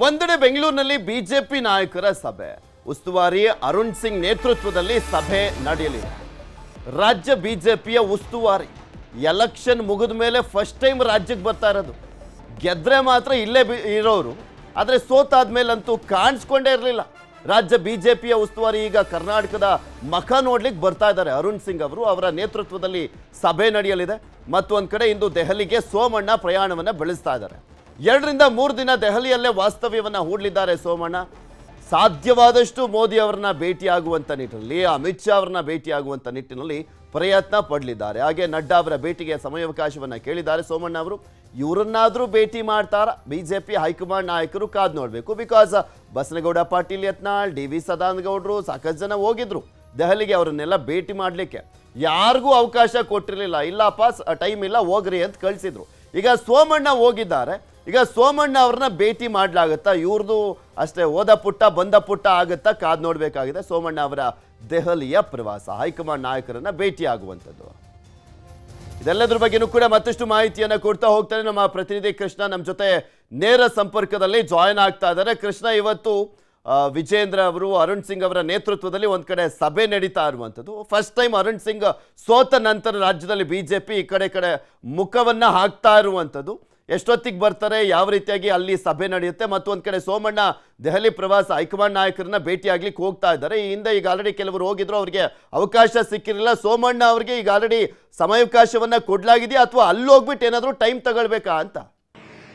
ಒಂದೆಡೆ ಬೆಂಗಳೂರಿನಲ್ಲಿ ಬಿಜೆಪಿ ನಾಯಕರ ಸಭೆ, ಉಸ್ತುವಾರಿ ಅರುಣ್ ಸಿಂಗ್ ನೇತೃತ್ವದಲ್ಲಿ ಸಭೆ ನಡೆಯಲಿದೆ. ರಾಜ್ಯ ಬಿಜೆಪಿಯ ಉಸ್ತುವಾರಿ ಎಲೆಕ್ಷನ್ ಮುಗಿದ ಮೇಲೆ ಫಸ್ಟ್ ಟೈಮ್ ರಾಜ್ಯಕ್ಕೆ ಬರ್ತಾ ಇರೋದು. ಗೆದ್ರೆ ಮಾತ್ರ ಇಲ್ಲೇ ಇರೋರು, ಆದರೆ ಸೋತಾದ್ಮೇಲಂತೂ ಕಾಣಿಸ್ಕೊಂಡೇ ಇರಲಿಲ್ಲ. ರಾಜ್ಯ ಬಿಜೆಪಿಯ ಉಸ್ತುವಾರಿ ಈಗ ಕರ್ನಾಟಕದ ಮಖ ನೋಡ್ಲಿಕ್ಕೆ ಬರ್ತಾ ಇದ್ದಾರೆ. ಅರುಣ್ ಸಿಂಗ್ ಅವರು, ಅವರ ನೇತೃತ್ವದಲ್ಲಿ ಸಭೆ ನಡೆಯಲಿದೆ. ಮತ್ತು ಒಂದು ಕಡೆ ಇಂದು ದೆಹಲಿಗೆ ಸೋಮಣ್ಣ ಪ್ರಯಾಣವನ್ನು ಬೆಳೆಸ್ತಾ ಇದ್ದಾರೆ. 2 ರಿಂದ 3 ದಿನ ದೆಹಲಿಯಲ್ಲೇ ವಾಸ್ತವ್ಯವನ್ನು ಹೂಡಲಿದ್ದಾರೆ ಸೋಮಣ್ಣ. ಸಾಧ್ಯವಾದಷ್ಟು ಮೋದಿ ಅವರನ್ನ ಭೇಟಿಯಾಗುವಂಥ ನಿಟ್ಟಿನಲ್ಲಿ, ಅಮಿತ್ ಶಾ ಅವರನ್ನ ಭೇಟಿಯಾಗುವಂಥ ನಿಟ್ಟಿನಲ್ಲಿ ಪ್ರಯತ್ನ ಪಡಲಿದ್ದಾರೆ. ಹಾಗೆ ನಡ್ಡಾ ಅವರ ಭೇಟಿಗೆ ಸಮಯಾವಕಾಶವನ್ನು ಕೇಳಿದ್ದಾರೆ ಸೋಮಣ್ಣ ಅವರು. ಇವರನ್ನಾದರೂ ಭೇಟಿ ಮಾಡ್ತಾರಾ ಬಿಜೆಪಿ ಹೈಕಮಾಂಡ್ ನಾಯಕರು? ಕಾದು ನೋಡಬೇಕು. Because Basanagouda Patil Yatnal, D V ಸದಾನಗೌಡರು ಸಾಕಷ್ಟು ಜನ ಹೋಗಿದ್ರು ದೆಹಲಿಗೆ, ಅವರನ್ನೆಲ್ಲ ಭೇಟಿ ಮಾಡಲಿಕ್ಕೆ. ಯಾರಿಗೂ ಅವಕಾಶ ಕೊಟ್ಟಿರಲಿಲ್ಲ. ಇಲ್ಲಪ್ಪ ಟೈಮ್ ಇಲ್ಲ ಹೋಗ್ರಿ ಅಂತ ಕಳಿಸಿದ್ರು. ಈಗ ಸೋಮಣ್ಣ ಹೋಗಿದ್ದಾರೆ. ಈಗ ಸೋಮಣ್ಣ ಅವ್ರನ್ನ ಭೇಟಿ ಮಾಡಲಾಗುತ್ತಾ? ಇವ್ರದ್ದು ಅಷ್ಟೇ ಓದ ಪುಟ್ಟ ಬಂದ ಪುಟ್ಟ ಆಗುತ್ತಾ? ಕಾದು ನೋಡಬೇಕಾಗಿದೆ. ಸೋಮಣ್ಣ ಅವರ ದೆಹಲಿಯ ಪ್ರವಾಸ, ಹೈಕಮಾಂಡ್ ನಾಯಕರನ್ನ ಭೇಟಿ ಆಗುವಂಥದ್ದು. ಇದೆಲ್ಲದ್ರ ಬಗ್ಗೆನೂ ಕೂಡ ಮತ್ತಷ್ಟು ಮಾಹಿತಿಯನ್ನು ಕೊಡ್ತಾ ಹೋಗ್ತಾರೆ ನಮ್ಮ ಪ್ರತಿನಿಧಿ ಕೃಷ್ಣ. ನಮ್ಮ ಜೊತೆ ನೇರ ಸಂಪರ್ಕದಲ್ಲಿ ಜಾಯಿನ್ ಆಗ್ತಾ ಇದ್ದಾರೆ. ಕೃಷ್ಣ, ಇವತ್ತು ವಿಜೇಂದ್ರ ಅವರು ಅರುಣ್ ಸಿಂಗ್ ಅವರ ನೇತೃತ್ವದಲ್ಲಿ ಒಂದು ಕಡೆ ಸಭೆ ನಡೀತಾ ಇರುವಂಥದ್ದು. ಫಸ್ಟ್ ಟೈಮ್ ಅರುಣ್ ಸಿಂಗ್ ಸೋತ ನಂತರ ರಾಜ್ಯದಲ್ಲಿ ಬಿಜೆಪಿ ಈ ಕಡೆ ಮುಖವನ್ನು ಹಾಕ್ತಾ ಇರುವಂಥದ್ದು. ಎಷ್ಟೊತ್ತಿಗೆ ಬರ್ತಾರೆ, ಯಾವ ರೀತಿಯಾಗಿ ಅಲ್ಲಿ ಸಭೆ ನಡೆಯುತ್ತೆ? ಮತ್ತು ಒಂದು ಕಡೆ ಸೋಮಣ್ಣ ದೆಹಲಿ ಪ್ರವಾಸ, ಹೈಕಮಾಂಡ್ ನಾಯಕರನ್ನ ಭೇಟಿ ಆಗ್ಲಿಕ್ಕೆ ಹೋಗ್ತಾ ಇದ್ದಾರೆ. ಈ ಹಿಂದೆ ಈಗ ಆಲ್ರೆಡಿ ಕೆಲವರು ಹೋಗಿದ್ರು, ಅವರಿಗೆ ಅವಕಾಶ ಸಿಕ್ಕಿರಲಿಲ್ಲ. ಸೋಮಣ್ಣ ಅವರಿಗೆ ಈಗ ಆಲ್ರೆಡಿ ಸಮಯಾವಕಾಶವನ್ನ ಕೊಡ್ಲಾಗಿದೆಯಾ, ಅಥವಾ ಅಲ್ಲಿ ಹೋಗ್ಬಿಟ್ಟು ಏನಾದರೂ ಟೈಮ್ ತಗೊಳ್ಬೇಕಾ ಅಂತ?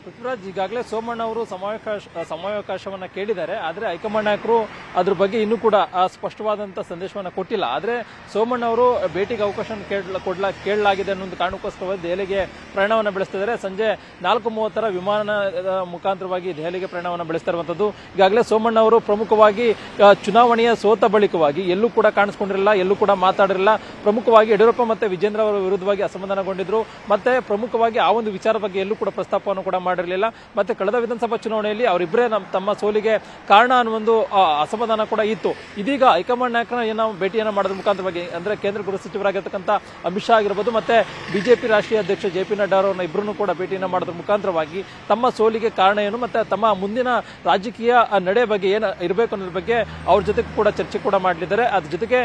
ಪೃಥ್ವಿರಾಜ್, ಈಗಾಗಲೇ ಸೋಮಣ್ಣ ಅವರು ಸಮಯಾವಕಾಶವನ್ನು ಕೇಳಿದ್ದಾರೆ. ಆದರೆ ಹೈಕಮಾಂಡ್ ನಾಯಕರು ಅದ್ರ ಬಗ್ಗೆ ಇನ್ನೂ ಕೂಡ ಸ್ಪಷ್ಟವಾದಂಥ ಸಂದೇಶವನ್ನು ಕೊಟ್ಟಿಲ್ಲ. ಆದರೆ ಸೋಮಣ್ಣ ಅವರು ಭೇಟಿಗೆ ಅವಕಾಶ ಕೇಳಲಾಗಿದೆ ಅನ್ನೋ ಕಾರಣಕ್ಕೋಸ್ಕರವಾಗಿ ದೆಹಲಿಗೆ ಪ್ರಯಾಣವನ್ನು ಬೆಳೆಸ್ತಿದ್ದಾರೆ. ಸಂಜೆ 4:30 ವಿಮಾನದ ಮುಖಾಂತರವಾಗಿ ದೆಹಲಿಗೆ ಪ್ರಯಾಣವನ್ನು ಬೆಳೆಸ್ತಾ ಇರುವಂಥದ್ದು. ಈಗಾಗಲೇ ಸೋಮಣ್ಣ ಅವರು ಪ್ರಮುಖವಾಗಿ ಚುನಾವಣೆಯ ಸೋತ ಬಳಿಕವಾಗಿ ಎಲ್ಲೂ ಕೂಡ ಕಾಣಿಸ್ಕೊಂಡಿರಲಿಲ್ಲ, ಎಲ್ಲೂ ಕೂಡ ಮಾತಾಡಿರಲಿಲ್ಲ. ಪ್ರಮುಖವಾಗಿ ಯಡಿಯೂರಪ್ಪ ಮತ್ತು ವಿಜೇಂದ್ರ ಅವರ ವಿರುದ್ಧವಾಗಿ ಅಸಮಾಧಾನಗೊಂಡಿದ್ರು. ಮತ್ತೆ ಪ್ರಮುಖವಾಗಿ ಆ ಒಂದು ವಿಚಾರದ ಬಗ್ಗೆ ಎಲ್ಲೂ ಕೂಡ ಪ್ರಸ್ತಾಪವನ್ನು ಕೂಡ ಮಾಡಿರಲಿಲ್ಲ. ಮತ್ತೆ ಕಳೆದ ವಿಧಾನಸಭಾ ಚುನಾವಣೆಯಲ್ಲಿ ಅವರಿಬ್ಬರೇ ತಮ್ಮ ಸೋಲಿಗೆ ಕಾರಣ ಅನ್ನುವ ಅಸಮಾಧಾನ ಕೂಡ ಇತ್ತು. ಇದೀಗ ಹೈಕಮಾಂಡ್ ನಾಯಕರನ್ನ ಭೇಟಿಯನ್ನು ಮಾಡೋದ್ರ ಮುಖಾಂತರವಾಗಿ, ಅಂದ್ರೆ ಕೇಂದ್ರ ಗೃಹ ಸಚಿವರಾಗಿರ್ತಕ್ಕಂಥ ಅಮಿತ್ ಶಾ ಆಗಿರಬಹುದು, ಮತ್ತೆ ಬಿಜೆಪಿ ರಾಷ್ಟ್ರೀಯ ಅಧ್ಯಕ್ಷ ಜೆ ಪಿ ನಡ್ಡಾ ಅವರನ್ನ ಇಬ್ಬರನ್ನು ಕೂಡ ಭೇಟಿಯನ್ನು ಮಾಡೋದ್ರ ಮುಖಾಂತರವಾಗಿ ತಮ್ಮ ಸೋಲಿಗೆ ಕಾರಣ ಏನು, ಮತ್ತೆ ತಮ್ಮ ಮುಂದಿನ ರಾಜಕೀಯ ನಡೆ ಬಗ್ಗೆ ಏನು ಇರಬೇಕು ಅನ್ನೋದ್ರ ಬಗ್ಗೆ ಅವ್ರ ಜೊತೆ ಕೂಡ ಚರ್ಚೆ ಕೂಡ ಮಾಡಲಿದ್ದಾರೆ. ಅದ್ರ ಜೊತೆಗೆ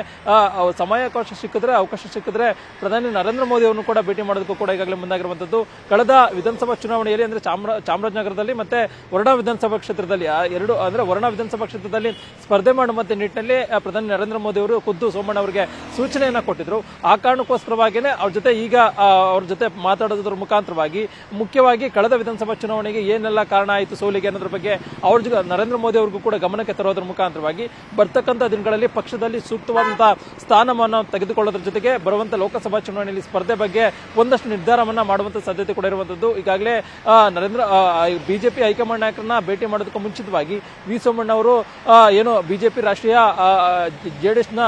ಅವಕಾಶ ಸಿಕ್ಕಿದ್ರೆ ಪ್ರಧಾನಿ ನರೇಂದ್ರ ಮೋದಿ ಅವರನ್ನು ಕೂಡ ಭೇಟಿ ಮಾಡೋದಕ್ಕೂ ಕೂಡ ಈಗಾಗಲೇ ಮುಂದಾಗಿರುವಂತದ್ದು. ಕಳೆದ ವಿಧಾನಸಭಾ ಚುನಾವಣೆಯಲ್ಲಿ ಅಂದ್ರೆ ಚಾಮರಾಜನಗರದಲ್ಲಿ ಮತ್ತೆ ವರ್ಣಾ ವಿಧಾನಸಭಾ ಕ್ಷೇತ್ರದಲ್ಲಿ ವರ್ಣಾ ವಿಧಾನಸಭಾ ಕ್ಷೇತ್ರದಲ್ಲಿ ಸ್ಪರ್ಧೆ ಮಾಡುವಂತೆ ನಿಟ್ಟಿನಲ್ಲಿ ಪ್ರಧಾನಿ ನರೇಂದ್ರ ಮೋದಿ ಅವರು ಖುದ್ದು ಸೋಮಣ್ಣ ಅವರಿಗೆ ಸೂಚನೆಯನ್ನ ಕೊಟ್ಟಿದ್ರು. ಆ ಕಾರಣಕ್ಕೋಸ್ಕರವಾಗಿಯೇ ಅವ್ರ ಜೊತೆ ಮಾತಾಡೋದ್ರ ಮುಖಾಂತರವಾಗಿ ಮುಖ್ಯವಾಗಿ ಕಳೆದ ವಿಧಾನಸಭಾ ಚುನಾವಣೆಗೆ ಏನೆಲ್ಲ ಕಾರಣ ಆಯಿತು ಸೋಲಿಗೆ ಅನ್ನೋದ್ರ ಬಗ್ಗೆ ನರೇಂದ್ರ ಮೋದಿ ಅವ್ರಿಗೂ ಕೂಡ ಗಮನಕ್ಕೆ ತರೋದ್ರ ಮುಖಾಂತರವಾಗಿ ಬರ್ತಕ್ಕಂಥ ದಿನಗಳಲ್ಲಿ ಪಕ್ಷದಲ್ಲಿ ಸೂಕ್ತವಾದಂತಹ ಸ್ಥಾನಮಾನ ತೆಗೆದುಕೊಳ್ಳೋದ್ರ ಜೊತೆಗೆ ಬರುವಂತ ಲೋಕಸಭಾ ಚುನಾವಣೆಯಲ್ಲಿ ಸ್ಪರ್ಧೆ ಬಗ್ಗೆ ಒಂದಷ್ಟು ನಿರ್ಧಾರವನ್ನ ಮಾಡುವಂತ ಸಾಧ್ಯತೆ ಕೂಡ ಇರುವಂತದ್ದು. ಈಗಾಗಲೇ ಬಿಜೆಪಿ ಹೈಕಮಾಂಡ್ ನಾಯಕರನ್ನ ಭೇಟಿ ಮಾಡೋದಕ್ಕೂ ಮುಂಚಿತವಾಗಿ ವಿ ಸೋಮಣ್ಣ ಅವರು ಬಿಜೆಪಿ ರಾಷ್ಟ್ರೀಯ ಜೆಡಿಎಸ್ನ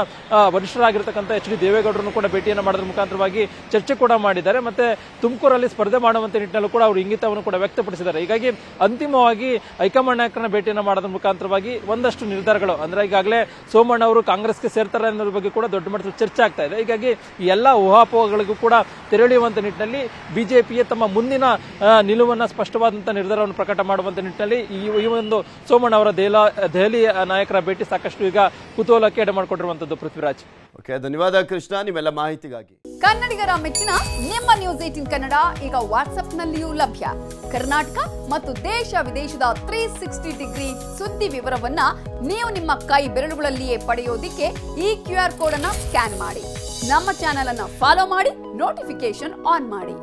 ವರಿಷ್ಠರಾಗಿರ್ತಕ್ಕಂಥ ಎಚ್ ಡಿ ದೇವೇಗೌಡರನ್ನು ಕೂಡ ಭೇಟಿಯನ್ನು ಮಾಡೋದ್ರ ಮುಖಾಂತರವಾಗಿ ಚರ್ಚೆ ಕೂಡ ಮಾಡಿದ್ದಾರೆ. ಮತ್ತೆ ತುಮಕೂರಲ್ಲಿ ಸ್ಪರ್ಧೆ ಮಾಡುವಂತ ನಿಟ್ಟಿನಲ್ಲೂ ಕೂಡ ಅವರು ಇಂಗಿತವನ್ನು ಕೂಡ ವ್ಯಕ್ತಪಡಿಸಿದ್ದಾರೆ. ಹೀಗಾಗಿ ಅಂತಿಮವಾಗಿ ಹೈಕಮಾಂಡ್ ನಾಯಕರನ್ನ ಭೇಟಿಯನ್ನು ಮಾಡೋದ್ರ ಮುಖಾಂತರವಾಗಿ ಒಂದಷ್ಟು ನಿರ್ಧಾರಗಳು, ಅಂದ್ರೆ ಈಗಾಗಲೇ ಸೋಮಣ್ಣ ಅವರು ಕಾಂಗ್ರೆಸ್ಗೆ ಸೇರ್ತಾರೆ ಅನ್ನೋದ್ರ ಬಗ್ಗೆ ಕೂಡ ದೊಡ್ಡ ಮಟ್ಟದ ಚರ್ಚೆ ಆಗ್ತಾ ಇದೆ. ಹೀಗಾಗಿ ಎಲ್ಲ ಊಹಾಪೋಹಗಳಿಗೂ ಕೂಡ ತೆರೆಯುವಂತ ನಿಟ್ಟಿನಲ್ಲಿ ಬಿಜೆಪಿಯ ತಮ್ಮ ಮುಂದಿನ ನಿಲುವನ್ನು ಸ್ಪಷ್ಟವಾದಂತಹ ನಿರ್ಧಾರವನ್ನು ಪ್ರಕಟ ಮಾಡುವಂತ ನಿಟ್ಟಿನಲ್ಲಿ ಈ ಒಂದು ಸೋಮಣ್ಣ ಅವರ ದೆಹಲಿ ನಾಯಕರ ಭೇಟಿ ಸಾಕಷ್ಟು ಈಗ ಕುತೂಹಲಕ್ಕೆ ಎಡೆ ಮಾಡಿಕೊಂಡಿರುವಂತದ್ದು. ಪೃಥ್ವಿರಾಜ್, ಓಕೆ, ಧನ್ಯವಾದ ಕೃಷ್ಣ ನಿಮ್ಮೆಲ್ಲ ಮಾಹಿತಿಗಾಗಿ. ಕನ್ನಡಿಗರ ಮೆಚ್ಚಿನ ನಿಮ್ಮ ನ್ಯೂಸ್ 18 ಕನ್ನಡ ಈಗ ವಾಟ್ಸ್ಆಪ್ನಲ್ಲಿಯೂ ಲಭ್ಯ. ಕರ್ನಾಟಕ ಮತ್ತು ದೇಶ ವಿದೇಶದ 360 ಡಿಗ್ರಿ ಸುದ್ದಿ ವಿವರವನ್ನ ನೀವು ನಿಮ್ಮ ಕೈ ಬೆರಳುಗಳಲ್ಲಿಯೇ ಪಡೆಯೋದಿಕ್ಕೆ ಈ QR ಕೋಡ್ ಅನ್ನ ಸ್ಕ್ಯಾನ್ ಮಾಡಿ. ನಮ್ಮ ಚಾನೆಲ್ ಅನ್ನ ಫಾಲೋ ಮಾಡಿ, ನೋಟಿಫಿಕೇಶನ್ ಆನ್ ಮಾಡಿ.